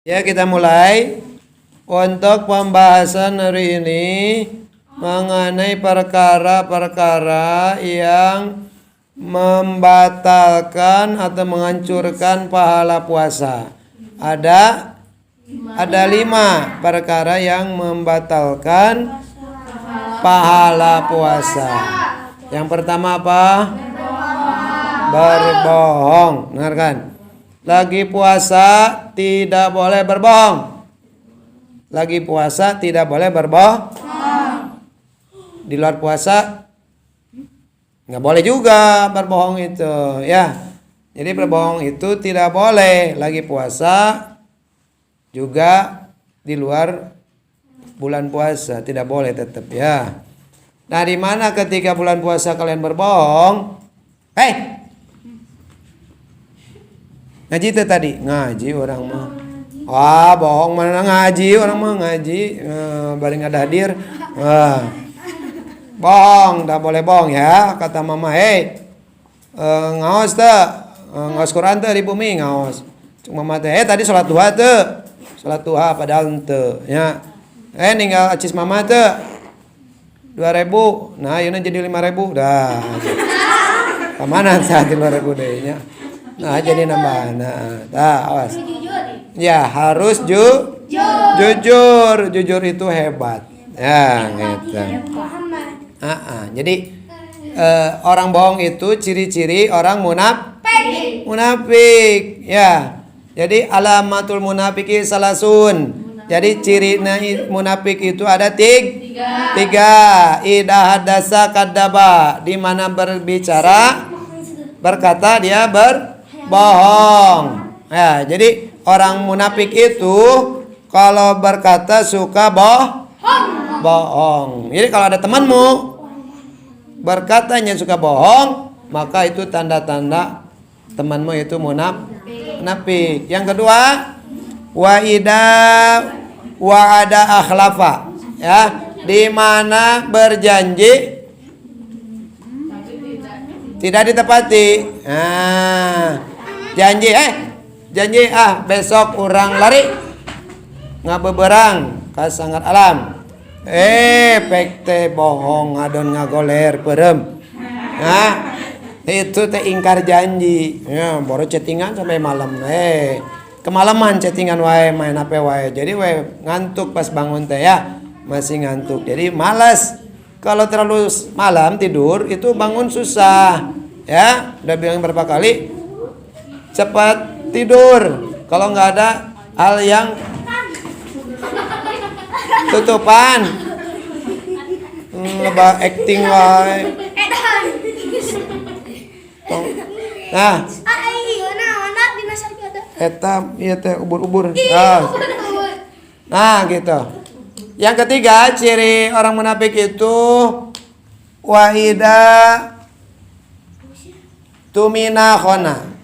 Ya, kita mulai. Untuk pembahasan hari ini mengenai perkara-perkara yang membatalkan atau menghancurkan pahala puasa. Ada 5 perkara yang membatalkan pahala puasa. Yang pertama apa? Berbohong. Dengarkan. Lagi puasa tidak boleh berbohong. Lagi puasa tidak boleh berbohong. Di luar puasa nggak boleh juga berbohong itu, ya. Jadi berbohong itu tidak boleh. Lagi puasa juga di luar bulan puasa tidak boleh tetap, ya. Nah, di mana ketika bulan puasa kalian berbohong? Ngaji itu tadi, ngaji orang mah. Wah, bohong mana ngaji, orang mah ngaji, baring ada hadir. Bohong, tak boleh bohong ya, kata mama. Ngaos teh, ngaos Quran teh di bumi ngaos. Cuma mama teh, tadi sholat duha teh, sholat duha padahal ente, ya. Ninggal acis mama teh 2.000, nah ini jadi 5.000, dah. Kemana saat 5.000 dehnya? Nah, jadi nambah. Nah, awas. Ya, harus jujur. Jujur itu hebat. Ya, gitu. Jadi orang bohong itu ciri-ciri orang munafik. Ya. Jadi alamatul munafiki salasun. Jadi ciri munafik itu ada 3. Idza hadasa kadzaba, di mana berbicara berkata dia berbohong. Ya, jadi orang munafik itu kalau berkata suka bohong. Jadi kalau ada temanmu berkatanya suka bohong, maka itu tanda-tanda temanmu itu munafik. Yang kedua, wa'ada akhlafa. Ya, di mana berjanji tidak ditepati. Janji besok orang lari ngabeberang ka sangat alam. Pekte bohong ngadon ngagoler perem. Nah, itu teh ingkar janji. Ya, baru chattingan sampai malam. Kemalaman chattingan wae, main HP wae. Jadi wae ngantuk pas bangun teh ya, masih ngantuk. Jadi malas. Kalau terlalu malam tidur itu bangun susah. Ya, udah bilang berapa kali? Cepat tidur. Kalau nggak ada hal yang tutupan, lebah acting wae. Nah, eta ieu teh ubur-ubur. Nah, gitu. Yang ketiga, ciri orang munafik itu wahida tumina khona.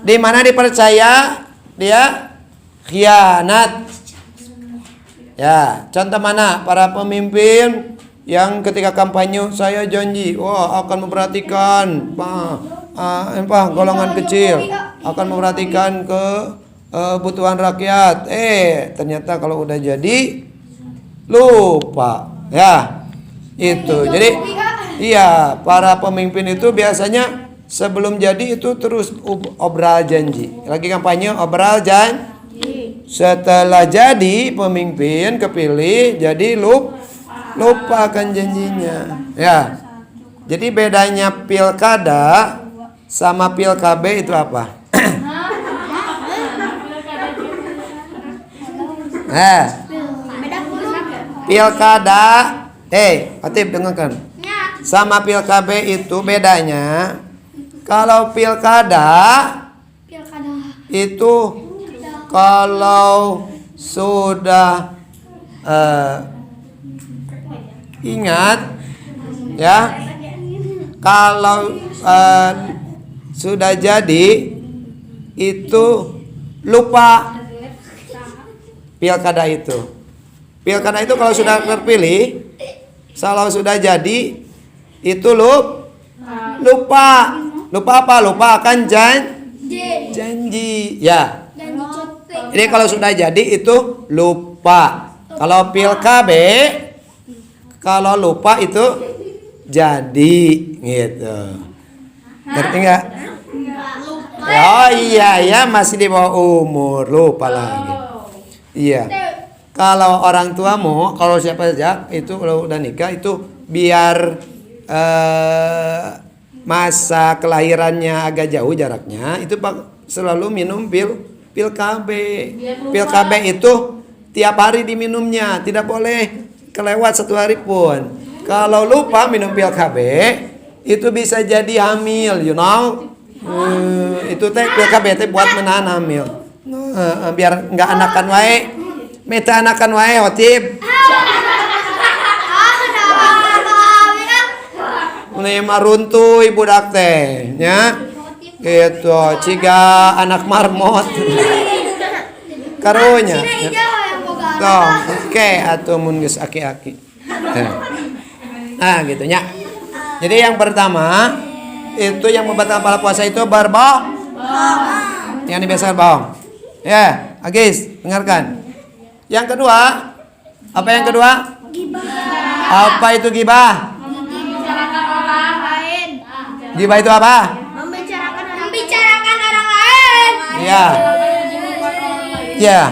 Di mana dipercaya dia khianat. Ya, contoh mana? Para pemimpin yang ketika kampanye saya janji, akan memperhatikan golongan kecil, akan memperhatikan kebutuhan rakyat. Ternyata kalau udah jadi lupa. Ya, itu. Jadi iya, para pemimpin itu biasanya sebelum jadi itu terus obral janji. Lagi kampanye obral janji. Setelah jadi pemimpin kepilih jadi lupakan janjinya. Ya. Jadi bedanya pilkada sama pilkab itu apa? Pilkada, Atib dengarkan. Sama pilkab itu bedanya. Kalau pilkada itu kalau sudah ingat, ya, kalau sudah jadi itu lupa. Pilkada itu kalau sudah terpilih, kalau sudah jadi itu lupa apa? Lupa akan janji, ya. Jadi kalau sudah jadi itu lupa. Kalau pil KB, kalau lupa itu jadi gitu. Ngerti nggak? Oh iya ya, masih di bawah umur, lupa lagi. Iya. Kalau orang tuamu, kalau siapa saja itu kalau udah nikah itu biar masa kelahirannya agak jauh jaraknya, itu selalu minum pil KB. Pil KB itu tiap hari diminumnya, tidak boleh kelewat 1 hari pun. Kalau lupa minum pil KB, itu bisa jadi hamil, you know. Itu teh pil KB teh buat menahan hamil. Biar nggak anakan wae. Meta anakan wae hotip. Mulai maruntuh ibu dak teh, nya. Gitu, ciga anak marmot. Karunya. Tuh, oke, atuh mun geus aki-aki. Nah, gitu nya. Jadi yang pertama itu yang membatalkan pahala puasa itu berbohong. Yang biasa bohong. Ya, Agis, dengarkan. Yang kedua, apa yang kedua? Gibah. Apa itu gibah? Membicarakan orang lain. Gibah itu apa? Membicarakan orang lain. Iya. Ya.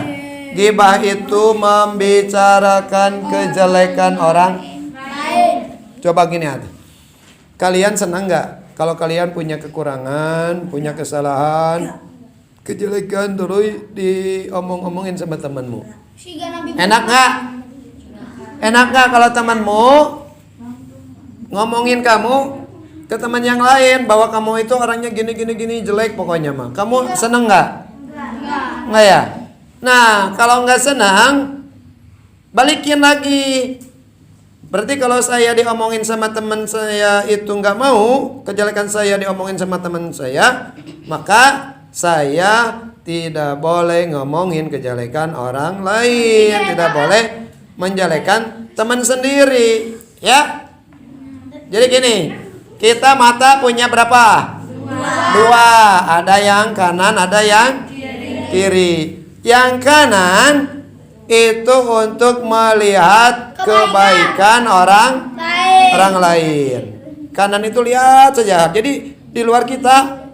Gibah itu membicarakan kejelekan orang lain. Coba gini aja. Kalian senang nggak kalau kalian punya kekurangan, punya kesalahan, kejelekan terus diomong-omongin sama temanmu? Enak nggak? Enak nggak kalau temanmu ngomongin kamu ke teman yang lain bahwa kamu itu orangnya gini jelek pokoknya mah? Kamu senang nggak? Nggak ya? Nah, kalau nggak senang, balikin lagi. Berarti kalau saya diomongin sama teman saya itu nggak mau, kejelekan saya diomongin sama teman saya, maka saya tidak boleh ngomongin kejelekan orang lain, tidak boleh menjelekan teman sendiri, ya. Jadi gini, kita mata punya berapa? Dua. Ada yang kanan, ada yang kiri. Yang kanan itu untuk melihat kebaikan orang lain. Kanan itu lihat saja. Jadi di luar kita,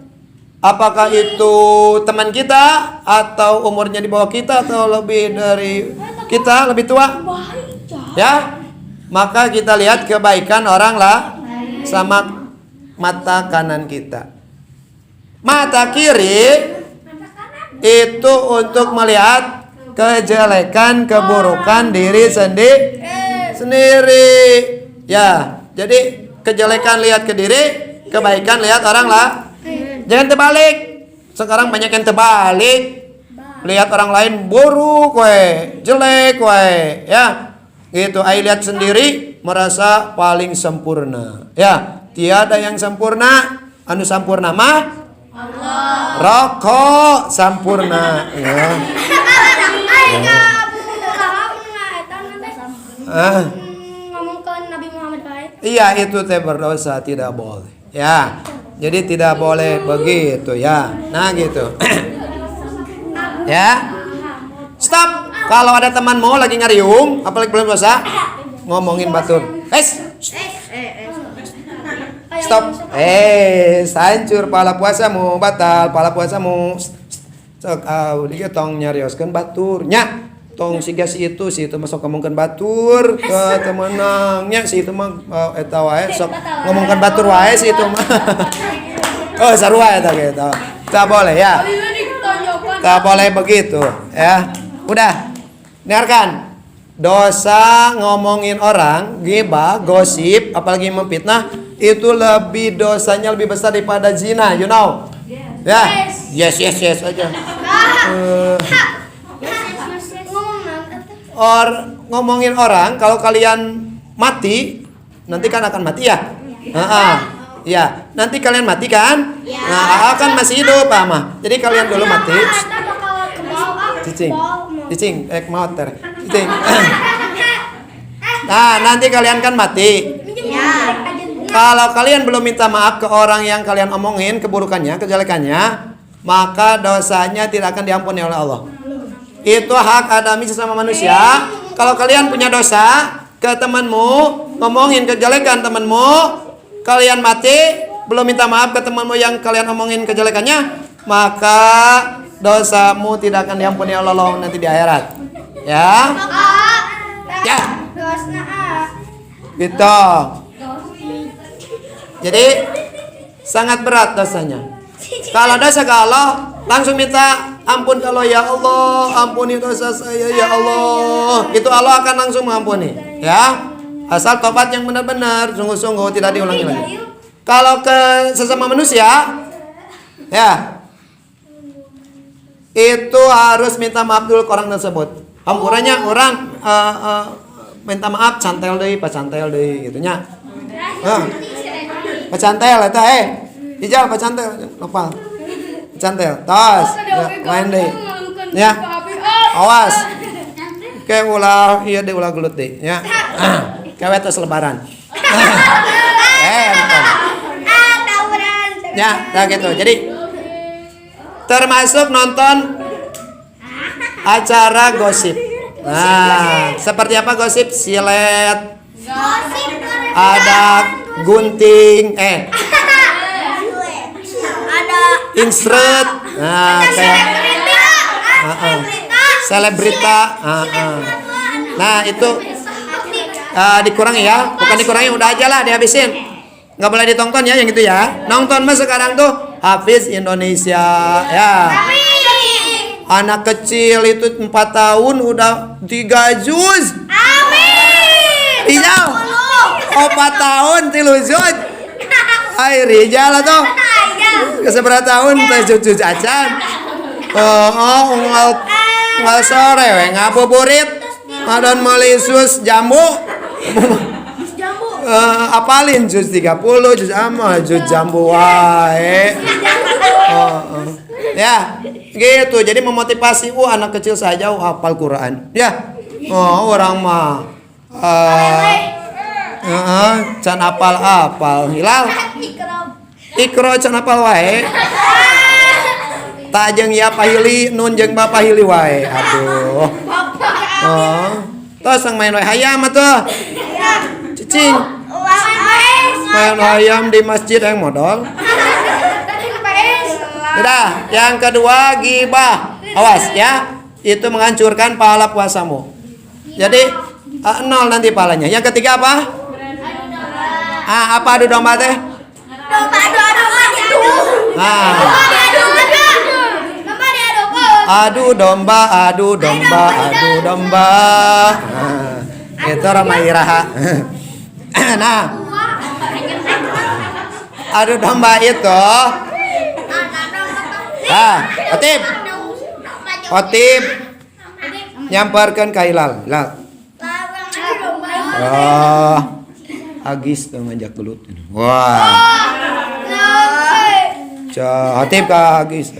apakah itu teman kita atau umurnya di bawah kita atau lebih dari kita, lebih tua, ya, maka kita lihat kebaikan orang lah sama mata kanan kita. Mata kiri itu untuk melihat kejelekan, keburukan diri sendiri. Ya, jadi kejelekan lihat ke diri, kebaikan lihat orang lah. Jangan terbalik. Sekarang banyak yang terbalik. Lihat orang lain buruk we, jelek we, ya. Gitu, ai lihat sendiri merasa paling sempurna. Ya, tiada yang sempurna, anu sampurna mah Allah. Rokok sampurna, ya. Ngomong ke Nabi Muhammad baik. Iya, itu teh berdosa, tidak boleh. Ya. Jadi tidak boleh begitu, ya. Nah, gitu. Ya. Stop. Kalau ada temanmu lagi ngariung, apalagi belum puasa, ngomongin batur. Stop. Hancur pala puasamu, batal pala puasamu. Sok dia tong nyarioskeun baturnya. Tong siga si itu masuk ngomongkeun batur ke temenangnya si itu mah eta wae sok ngomongkeun batur wae si itu mah. Oh, sarua eta gitu. Tak boleh ya. Tak boleh begitu, ya. Udah. Dengarkan. Dosa ngomongin orang, ghibah, gosip, apalagi memfitnah, itu lebih dosanya lebih besar daripada zina, you know? Ya, yes aja. Ngomongin orang, kalau kalian mati, nanti kan akan mati ya? Ya, nanti kalian mati kan? Nah, akan masih hidup, mah. Jadi kalian dulu mati. Cicing, motor. Cicing. Nah, nanti kalian kan mati. Kalau kalian belum minta maaf ke orang yang kalian omongin keburukannya, kejelekannya, maka dosanya tidak akan diampuni oleh Allah. Itu hak adami sesama manusia. Kalau kalian punya dosa ke temanmu, ngomongin kejelekan temanmu, kalian mati belum minta maaf ke temanmu yang kalian omongin kejelekannya, maka dosamu tidak akan diampuni Allah nanti di akhirat. Ya. Ya. Gitu. Jadi sangat berat dosanya. Kalau dosa ke Allah, langsung minta ampun kalau ya Allah, ampuni dosa saya ya Allah. Itu Allah akan langsung mengampuni, ya. Asal tobat yang benar-benar, sungguh-sungguh tidak diulangi lagi. Kalau ke sesama manusia, ya, itu harus minta maaf dulu ke orang tersebut. Ampurannya orang minta maaf cantel deui, pacantel deui gitu nya. Pacantel eta Ijal pacantel nopal. Pacantel. Tos. Ya, main deui. Ya. Awas. Kayak ulah ieu deui ulah gelut deui nya. Kawe tos lebaran. Ya, nah gitu. Jadi termasuk nonton acara gosip. Nah, seperti apa gosip? Silet. Ada gunting, Ada insert. Nah, kayak selebrita. Nah, itu dikurangi ya. Bukan dikurangi, udah aja lah dihabisin. Nggak boleh ditonton ya yang itu ya. Nonton mah sekarang tuh Hafiz Indonesia ya. Anak kecil itu 4 tahun udah 3 juz. Amin. Ijal 4 tahun 3 juz. Hai Rijal tuh. Keseberapa tahun teh juz acan. Ngal sore we ngabuburit. Adan malisus jambu. Apalin juz 30, juz amal, juz jambu wae. Ya, gitu. Jadi memotivasi anak kecil saja hafal Quran. Ya. Orang mah can apal Hilal. Ikro can apal wae. Tak jeung ya pahili, nun jeung bapahili wae. Aduh. Tos sang main wae hayam atuh. Cicing. Main ayam di masjid yang modal. Udah, yang kedua gibah. Awas ya, itu menghancurkan pahala puasamu. Jadi 0 nanti pahalanya. Yang ketiga apa? Apa adu domba teh? Adu domba. Itu ramai iraha. Nah, adu domba itu. Khotib nyamparkan ka Hilal. Agis tuh ngajak gelut. Wah. Khotib ka Agis.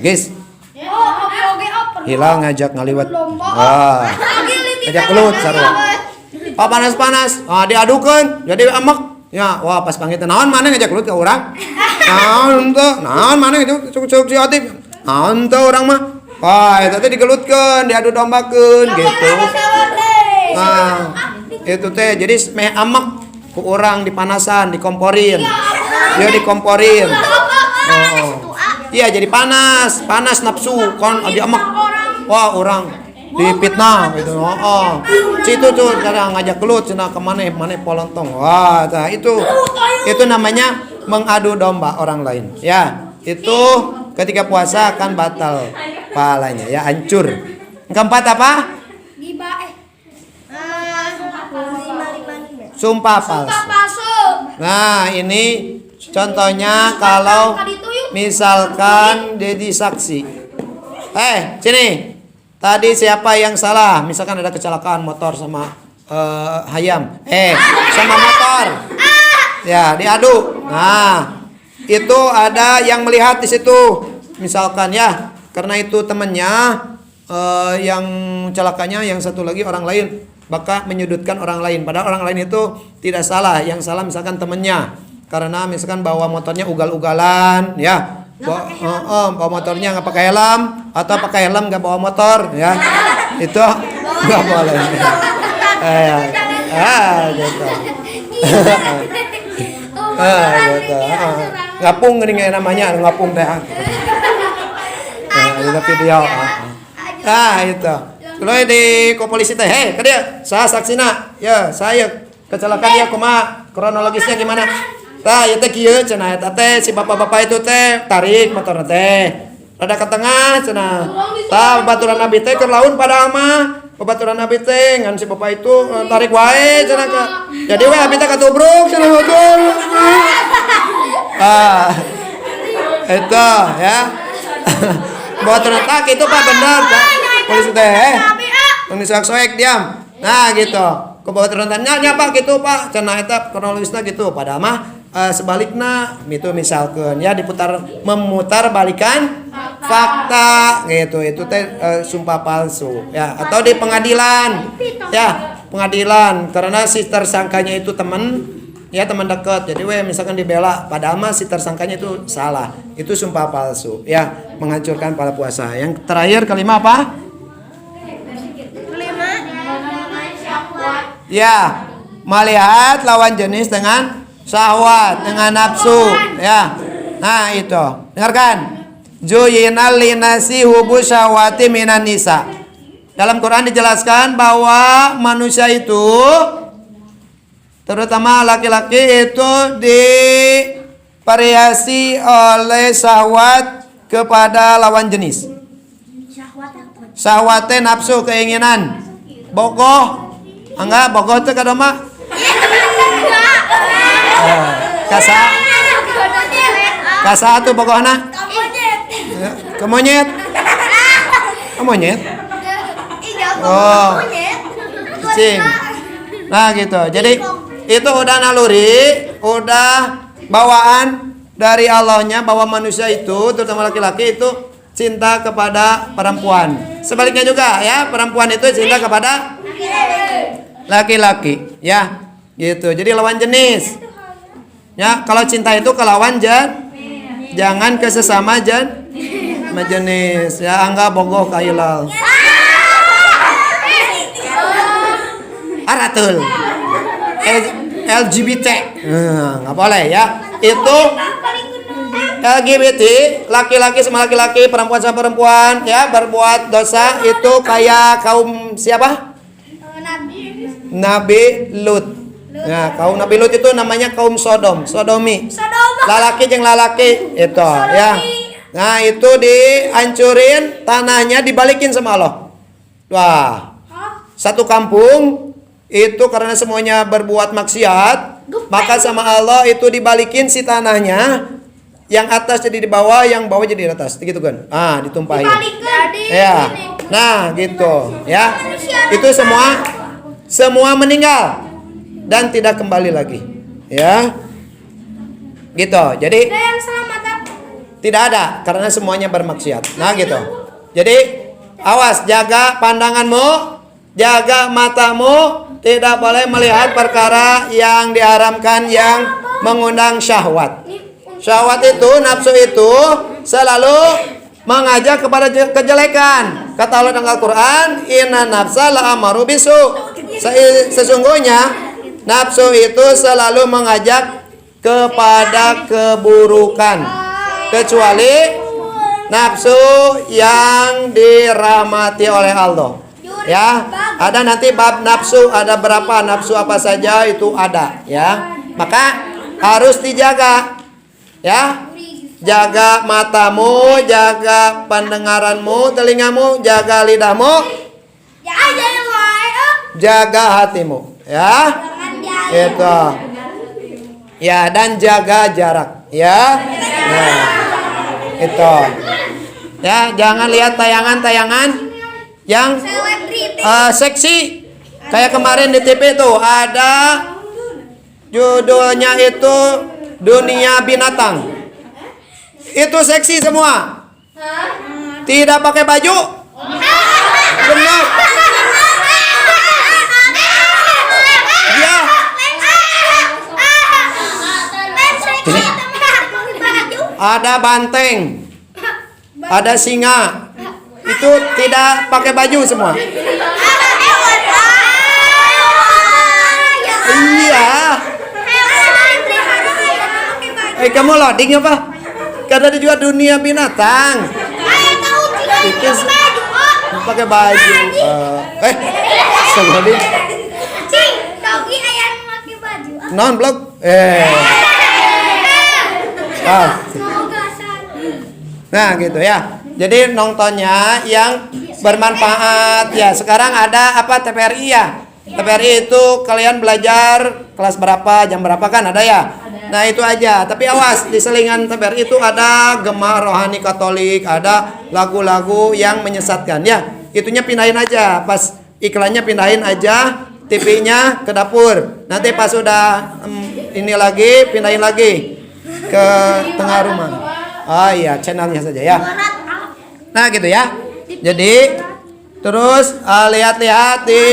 Hilal ngajak ngaliwat. Wah. Ngajak gelut sarua. Panas. Diadukeun jadi amek. Ya, wah pas panggil naon mana ngajak gelut ka urang. Naon mana cuk si Khotib. Naon teh urang mah. Wah, eta teh digelutkeun, diadu dombakeun gitu. Nah, itu teh jadi meh amek ku urang dipanasan, dikomporin. Dia dikomporin. Iya jadi panas nafsu kon dia amek. Wah, urang dipitnah gitu. Situ tuh kadang ngajak gelut cenah ke maneh polontong. Wah, tah itu namanya mengadu domba orang lain. Ya, itu ketika puasa akan batal pahalanya ya, hancur. Keempat apa? Sumpah palsu. Nah, ini contohnya kalau misalkan jadi saksi. Sini. Tadi siapa yang salah? Misalkan ada kecelakaan motor sama hayam. Sama motor. Ya, diadu. Nah, itu ada yang melihat di situ. Misalkan ya, karena itu temannya yang celakanya, yang satu lagi orang lain, maka menyudutkan orang lain. Padahal orang lain itu tidak salah. Yang salah misalkan temannya. Karena misalkan bawa motornya ugal-ugalan, ya. Bawa motornya nggak pakai helm, atau pakai helm nggak bawa motor, ya. Itu nggak boleh. Gitu. Gitu. Ngapung gini namanya, ngapung teh. Itu video. Itu. Kalau di polisi teh, hei, ke dia, saya saksina, ya, saya kecelakaan ya, kumaha, kronologisnya gimana? Tah, ya teh kieu cenah eta teh si bapak-bapak itu teh tarik motor teh. Rada ke tengah cenah. Tah babaturan Nabi teh keur laun padahal mah. Babaturan Nabi teh ngan si bapak itu tarik wae cenah ka. Jadi we abi teh katubruk cenah motor. Itu ya. Babaturan tak itu Pak bener, Pak. Polisi teh. Tong disoek-soek diam. Nah gitu. Babaturan tanya Pak gitu Pak. Cenah eta kronologisna gitu padahal mah sebaliknya itu misalkan ya memutar balikan fakta gitu itu teh sumpah palsu ya atau di pengadilan ya pengadilan karena si tersangkanya itu teman dekat jadi misalkan dibela padahal mah si tersangkanya itu salah itu sumpah palsu ya menghancurkan para puasa. Yang terakhir kelima apa? Ya melihat lawan jenis dengan syahwat dengan nafsu ya. Nah itu dengarkan Juyinal linasi hubu syahwati minan nisa. Dalam Quran dijelaskan bahwa manusia itu terutama laki-laki itu divariasi oleh syahwat kepada lawan jenis. Syahwatnya nafsu keinginan bogoh enggak bogoh itu kadoma kasa tuh pokoknya kemonyet oh cing. Nah gitu jadi itu udah naluri udah bawaan dari Allahnya bahwa manusia itu terutama laki-laki itu cinta kepada perempuan sebaliknya juga ya perempuan itu cinta kepada laki-laki ya gitu jadi lawan jenis ya kalau cinta itu ke lawan jangan ke sesama jenis ya angga bogoh kailal aratul LGBT nggak boleh ya itu LGBT laki-laki sama laki-laki perempuan sama perempuan ya berbuat dosa itu kayak kaum siapa Nabi Lut. Nah, kaum Nabi Lut itu namanya kaum sodomi. Lalaki jeung lalaki itu ya. Nah, itu dihancurin, tanahnya dibalikin sama Allah. Wah. Satu kampung itu karena semuanya berbuat maksiat, maka sama Allah itu dibalikin si tanahnya. Yang atas jadi di bawah, yang bawah jadi di atas. Gitu kan. Ditumpahin. Ya. Nah, gitu ya. Itu semua meninggal dan tidak kembali lagi ya gitu jadi tidak ada karena semuanya bermaksiat. Nah gitu jadi awas jaga pandanganmu jaga matamu tidak boleh melihat perkara yang diharamkan yang mengundang syahwat itu nafsu itu selalu mengajak kepada kejelekan. Kata Allah dalam Al-Quran inna nafsa la'amaru bisu sesungguhnya nafsu itu selalu mengajak kepada keburukan kecuali nafsu yang dirahmati oleh Allah ya ada nanti bab nafsu ada berapa nafsu apa saja itu ada ya maka harus dijaga ya jaga matamu jaga pendengaranmu telingamu jaga lidahmu jaga hatimu ya itu ya dan jaga jarak ya itu ya jangan lihat tayangan-tayangan yang seksi kayak kemarin di TV itu ada judulnya itu dunia binatang itu seksi semua tidak pakai baju benar ada banteng, ada singa, itu tidak pakai baju semua. Iya. Kamu loading apa? Karena ada juga dunia binatang. Itu pakai baju. Sebelum non blog. Nah gitu ya. Jadi nontonnya yang bermanfaat ya. Sekarang ada apa TPRI ya? TPRI itu kalian belajar kelas berapa, jam berapa kan ada ya? Nah itu aja. Tapi awas di selingan TPRI itu ada Gema Rohani Katolik, ada lagu-lagu yang menyesatkan ya. Itunya pindahin aja. Pas iklannya pindahin aja. TV-nya ke dapur. Nanti pas udah ini lagi pindahin lagi ke tengah rumah. Oh iya, channelnya saja ya. Nah gitu ya. Jadi terus lihat-lihat di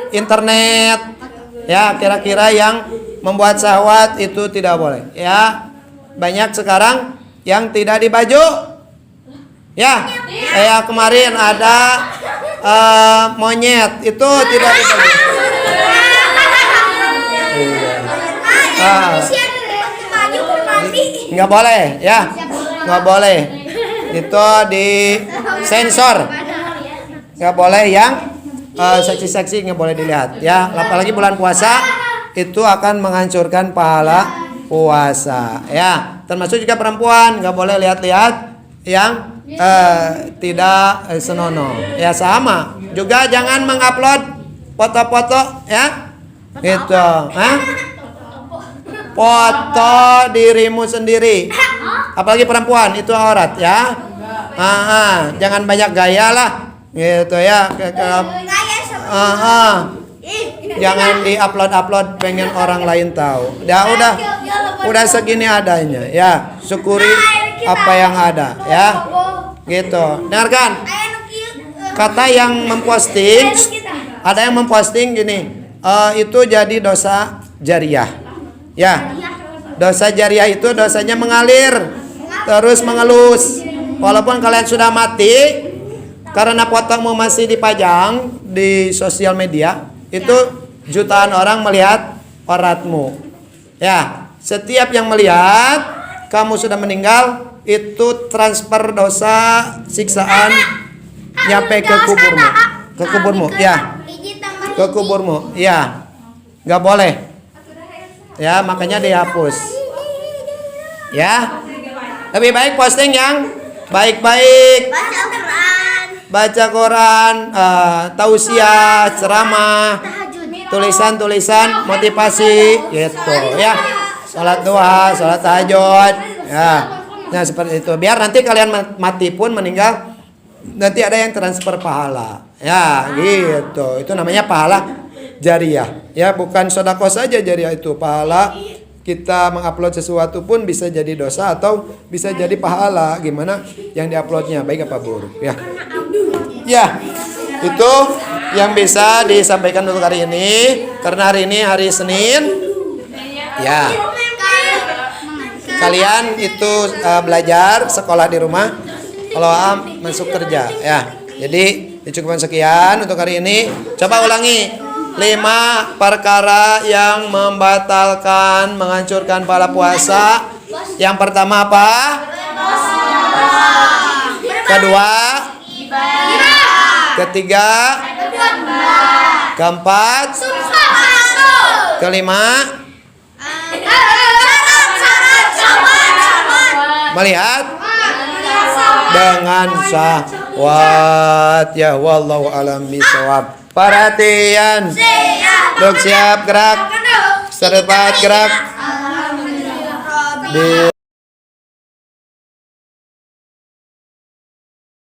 internet ya, kira-kira yang membuat syahwat itu tidak boleh ya. Banyak sekarang yang tidak dibaju ya. Kayak kemarin ada monyet itu tidak dibaju. Nggak boleh ya, nggak boleh. Itu di sensor. Nggak boleh yang seksi-seksi, nggak boleh dilihat ya. Apalagi bulan puasa itu akan menghancurkan pahala puasa ya. Termasuk juga perempuan nggak boleh lihat-lihat yang tidak senonoh ya. Sama juga jangan mengupload foto-foto ya gitu. Foto dirimu sendiri, apalagi perempuan itu aurat ya. Jangan banyak gaya lah gitu ya. Jangan diupload pengen orang lain tahu. Ya udah segini adanya ya. Syukuri apa yang ada ya. Gitu. Dengarkan. Kata yang memposting, ada yang memposting gini. Itu jadi dosa jariah. Ya, dosa jariah itu dosanya mengalir, terus mengelus. Walaupun kalian sudah mati, karena fotomu masih dipajang di sosial media, itu jutaan orang melihat auratmu. Ya, setiap yang melihat kamu sudah meninggal, itu transfer dosa siksaan nyampe ke kuburmu, ya, ke kuburmu, ya, nggak boleh. Ya, makanya dihapus. Ya. Lebih baik posting yang baik-baik. Baca Quran, tausiah, ceramah, tulisan-tulisan motivasi gitu ya. Salat duha, salat tahajud. Ya. Nah, seperti itu. Biar nanti kalian mati pun meninggal nanti ada yang transfer pahala. Ya, gitu. Itu namanya pahala jariah ya, bukan sedekah saja jariah itu. Pahala kita mengupload sesuatu pun bisa jadi dosa atau bisa jadi pahala, gimana yang diuploadnya baik apa buruk ya. Ya, itu yang bisa disampaikan untuk hari ini, karena hari ini hari Senin ya. Kalian itu belajar sekolah di rumah, kalau masuk kerja ya. Jadi dicukupkan sekian untuk hari ini. Coba ulangi 5 perkara yang membatalkan, menghancurkan pahala puasa. Yang pertama apa? Kedua? Ketiga? Keempat? Kelima? Melihat dengan syahwat ya. Wallahu a'lam bishawab. Perhatian. Dok siap gerak. Serpat gerak.